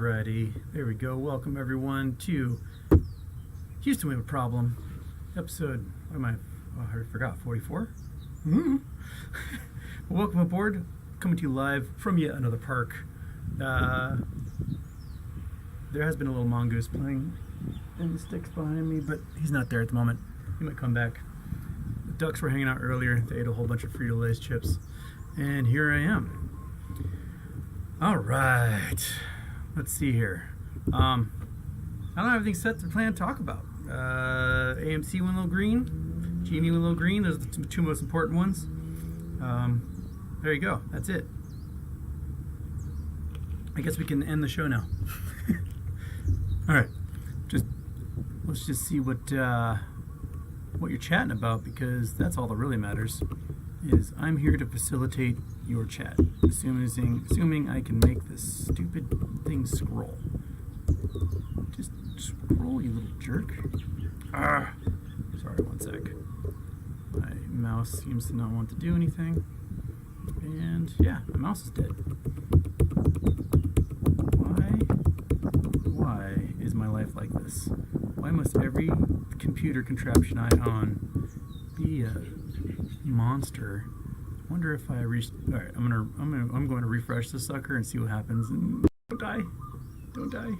Alrighty, there we go. Welcome everyone to Houston We Have a Problem, episode, what am I, I forgot, 44? Welcome aboard, coming to you live from yet another park. There has been a little mongoose playing in the sticks behind me, but he's not there at the moment. He might come back. The ducks were hanging out earlier. They ate a whole bunch of Frito-Lay's chips. And here I am. Alright. Let's see here. I don't have anything set to plan to talk about. AMC went a little green. GME went a little green. Those are the two most important ones. There you go. That's it. I guess we can end the show now. Alright. Let's just see what you're chatting about, because that's all that really matters. I'm here to facilitate your chat, assuming I can make this stupid thing scroll. Just scroll, you little jerk. Sorry, one sec. My mouse seems to not want to do anything. And yeah, my mouse is dead. Why is my life like this? Why must every computer contraption I own be a monster? Wonder if I alright, I'm going to refresh this sucker and see what happens. And don't die. Don't die.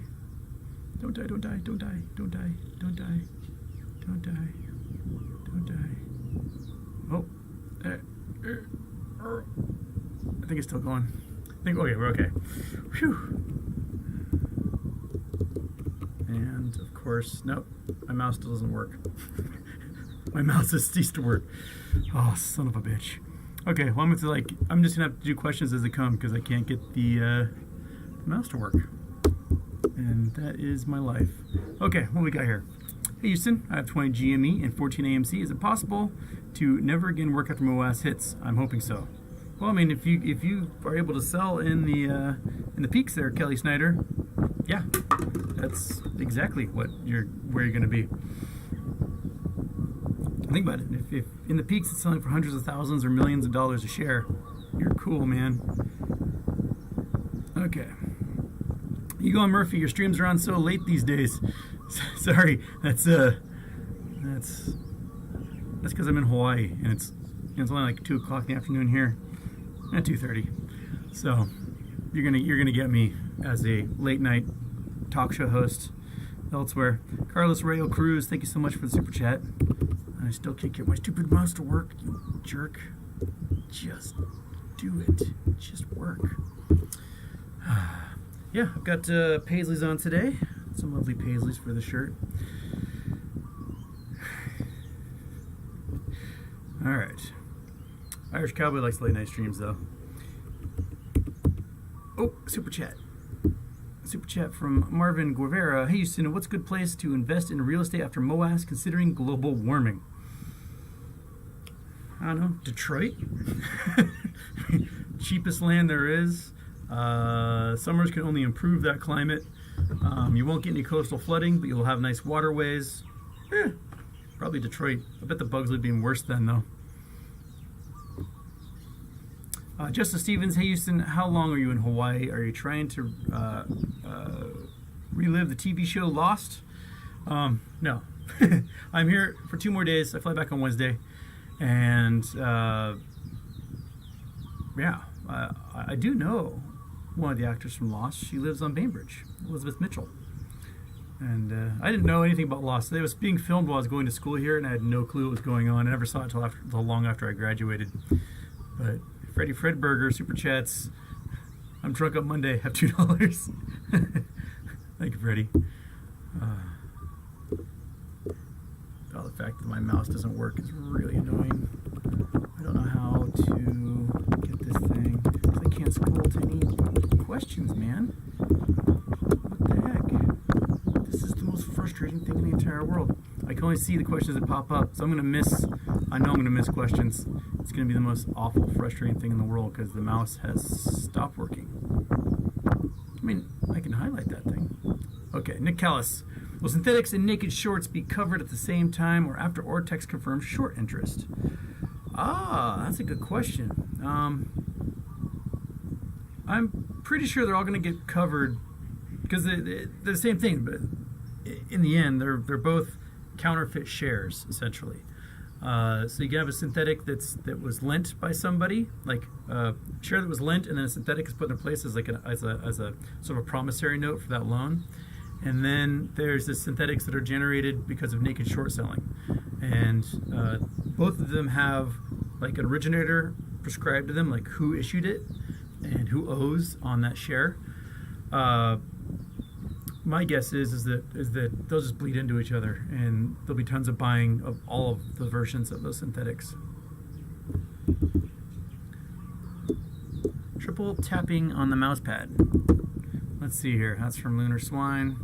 Don't die, don't die, don't die, don't die, don't die, don't die, don't die. Oh. I think it's still going. Okay, we're okay. Whew. And of course, nope, my mouse still doesn't work. My mouse has ceased to work. Oh, son of a bitch. Okay, well, I'm just gonna have to do questions as they come because I can't get the mouse to work. And that is my life. Okay, what we got here? Hey Houston, I have 20 GME and 14 AMC. Is it possible to never again work after MOAS hits? I'm hoping so. Well, I mean, if you are able to sell in the peaks there, Kelly Snyder, yeah, that's exactly where you're going to be. Think about it. If in the peaks it's selling for hundreds of thousands or millions of dollars a share, you're cool, man. Okay. You going, Murphy? Your streams are on so late these days. Sorry, that's because I'm in Hawaii and it's only like 2 o'clock in the afternoon here. At 2:30. So you're gonna get me as a late night talk show host elsewhere. Carlos Rayo Cruz, thank you so much for the super chat. I still can't get my stupid mouse to work, you jerk. Just do it. Just work. Yeah, I've got paisleys on today. Some lovely paisleys for the shirt. All right. Irish Cowboy likes late night streams, though. Oh, super chat. Super chat from Marvin Guevara. Hey, Houston, what's a good place to invest in real estate after MOAS, considering global warming? I don't know. Detroit? Cheapest land there is. Summers can only improve that climate. You won't get any coastal flooding, but you'll have nice waterways. Probably Detroit. I bet the bugs would be worse then, though. Justice Stevens, hey Houston, how long are you in Hawaii? Are you trying to relive the TV show Lost? No. I'm here for 2 more days. I fly back on Wednesday. And yeah, I do know one of the actors from Lost. She lives on Bainbridge, Elizabeth Mitchell. And I didn't know anything about Lost. It was being filmed while I was going to school here, and I had no clue what was going on. I never saw it until long after I graduated. But Freddie Fredberger, super chats. I'm drunk on Monday, have $2. Thank you, Freddie. Oh, the fact that my mouse doesn't work is really annoying. I don't know how to get this thing. I can't scroll to any questions, man. What the heck? This is the most frustrating thing in the entire world. I can only see the questions that pop up, so I know I'm going to miss questions. It's going to be the most awful, frustrating thing in the world because the mouse has stopped working. I mean, I can highlight that thing. Okay, Nick Callis. Will synthetics and naked shorts be covered at the same time or after Ortex confirms short interest? Ah, that's a good question. I'm pretty sure they're all going to get covered because they're the same thing, but in the end, they're both counterfeit shares essentially. So you can have a synthetic that was lent by somebody, like a share that was lent, and then a synthetic is put in place as as a sort of a promissory note for that loan. And then there's the synthetics that are generated because of naked short selling, and both of them have like an originator prescribed to them, like who issued it and who owes on that share. My guess is that they'll just bleed into each other, and there'll be tons of buying of all of the versions of those synthetics. Triple tapping on the mouse pad. Let's see here. That's from Lunar Swine,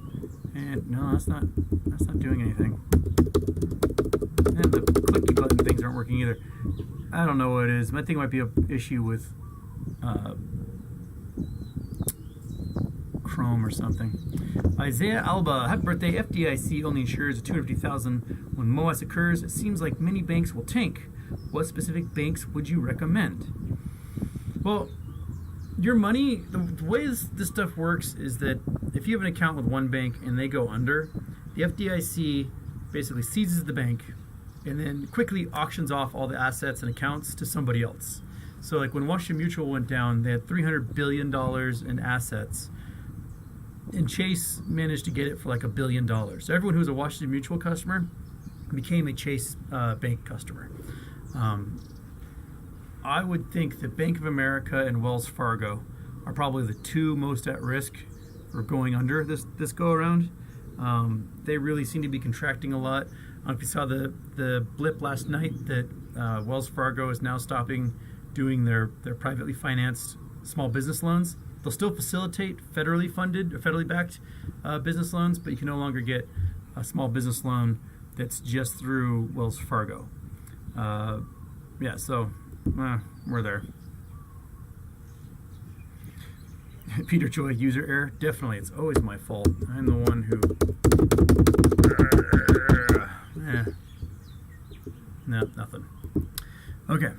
and no, that's not doing anything. And the clicky button things aren't working either. I don't know what it is. I think it might be an issue with Chrome or something. Isaiah Alba, happy birthday. FDIC only insures $250,000 when MOAS occurs. It seems like many banks will tank. What specific banks would you recommend? Well, your money, the way this stuff works is that if you have an account with one bank and they go under, the FDIC basically seizes the bank and then quickly auctions off all the assets and accounts to somebody else. So like when Washington Mutual went down, they had $300 billion in assets, and Chase managed to get it for like $1 billion. So everyone who was a Washington Mutual customer became a Chase bank customer. I would think that Bank of America and Wells Fargo are probably the two most at risk for going under this go around. They really seem to be contracting a lot. I don't know if you saw the blip last night that Wells Fargo is now stopping doing their privately financed small business loans. They'll still facilitate federally funded or federally backed business loans, but you can no longer get a small business loan that's just through Wells Fargo. So we're there. Peter Joy, user error. Definitely, it's always my fault. I'm the one who... No, nothing. Okay.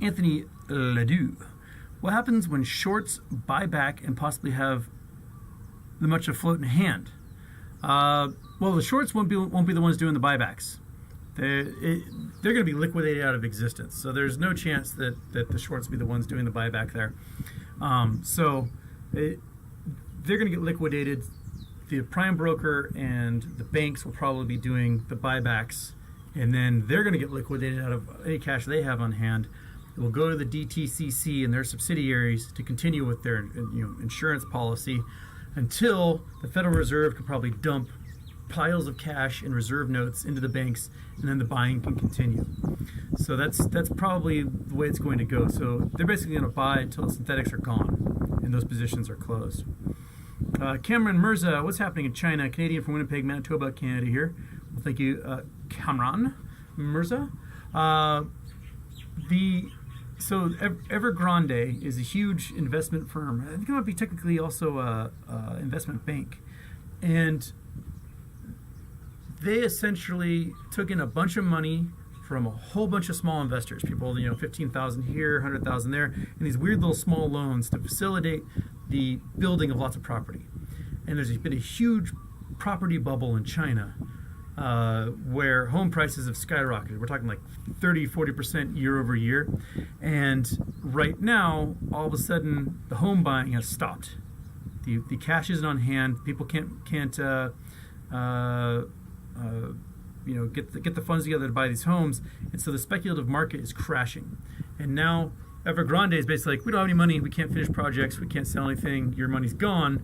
Anthony Ledoux. What happens when shorts buy back and possibly have the much afloat in hand? Well, the shorts won't be the ones doing the buybacks. They're going to be liquidated out of existence. So there's no chance that the shorts will be the ones doing the buyback there. They're going to get liquidated. The prime broker and the banks will probably be doing the buybacks, and then they're going to get liquidated out of any cash they have on hand. It will go to the DTCC and their subsidiaries to continue with their insurance policy until the Federal Reserve could probably dump piles of cash and reserve notes into the banks, and then the buying can continue. So that's probably the way it's going to go. So they're basically going to buy until the synthetics are gone and those positions are closed. Cameron Mirza, what's happening in China? Canadian from Winnipeg, Manitoba, Canada here. Well, thank you, Cameron Mirza. So Evergrande is a huge investment firm. I think it might be technically also a investment bank, and they essentially took in a bunch of money from a whole bunch of small investors, people, $15,000 here, $100,000 there, and these weird little small loans to facilitate the building of lots of property. And there's been a huge property bubble in China where home prices have skyrocketed. We're talking like 30-40% year over year. And right now, all of a sudden, the home buying has stopped. The cash isn't on hand. People can't get the funds together to buy these homes, and so the speculative market is crashing. And now Evergrande is basically like, we don't have any money, we can't finish projects, we can't sell anything, your money's gone,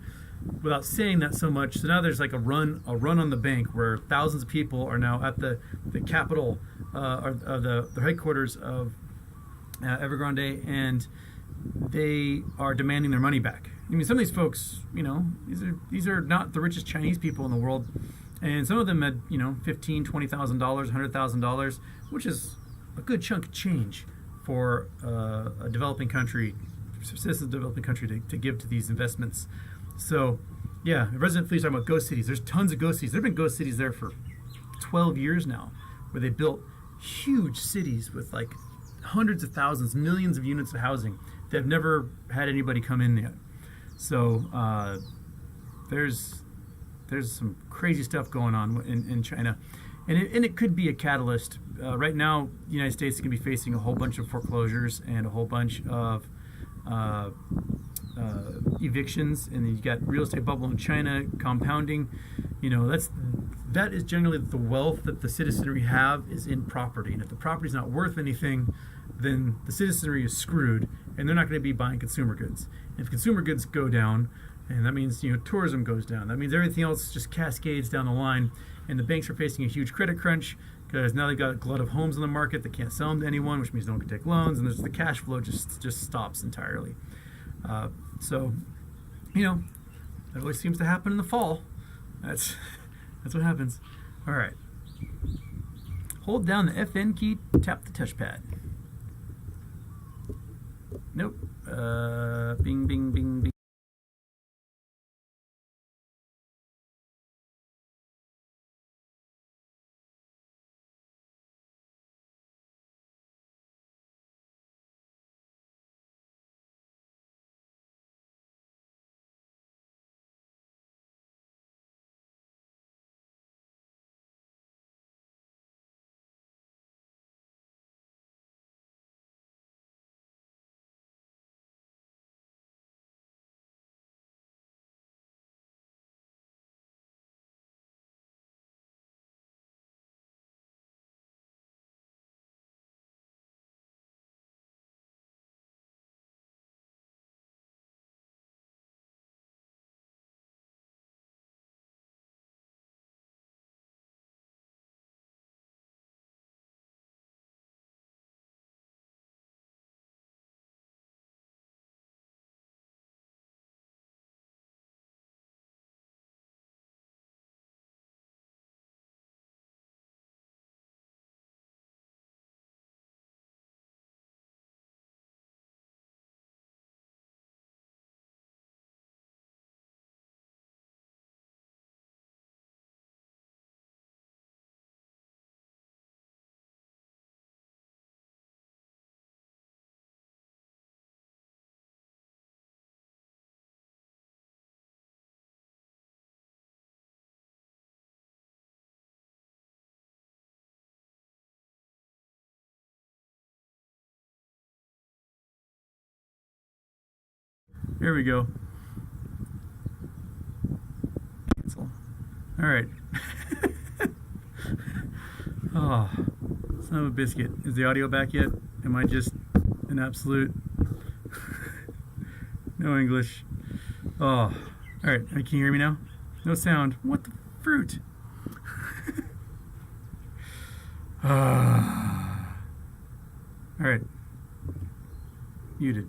without saying that so much. So now there's like a run on the bank where thousands of people are now at the capital of the headquarters of Evergrande, and they are demanding their money back. I mean, some of these folks, these are not the richest Chinese people in the world. And some of them had, $15,000, $20,000, $100,000, which is a good chunk of change for a developing country, citizens of a developing country to give to these investments. So, yeah, Resident Fleet's talking about ghost cities. There's tons of ghost cities. There have been ghost cities there for 12 years now, where they built huge cities with like hundreds of thousands, millions of units of housing that have never had anybody come in yet. So there's some crazy stuff going on in China, and it could be a catalyst. Right now, the United States is going to be facing a whole bunch of foreclosures and a whole bunch of uh, evictions, and then you got real estate bubble in China compounding. That is generally the wealth that the citizenry have is in property, and if the property is not worth anything, then the citizenry is screwed, and they're not going to be buying consumer goods. And if consumer goods go down, and that means tourism goes down. That means everything else just cascades down the line, and the banks are facing a huge credit crunch because now they've got a glut of homes on the market. They can't sell them to anyone, which means no one can take loans, and the cash flow just stops entirely. So, that always seems to happen in the fall. That's what happens. All right. Hold down the FN key, tap the touchpad. Nope. Bing, bing, bing, bing. Here we go. Cancel. All right. Oh, son of a biscuit. Is the audio back yet? Am I just an absolute no English? Oh, all right. Can you hear me now? No sound. What the fruit? All right. Muted.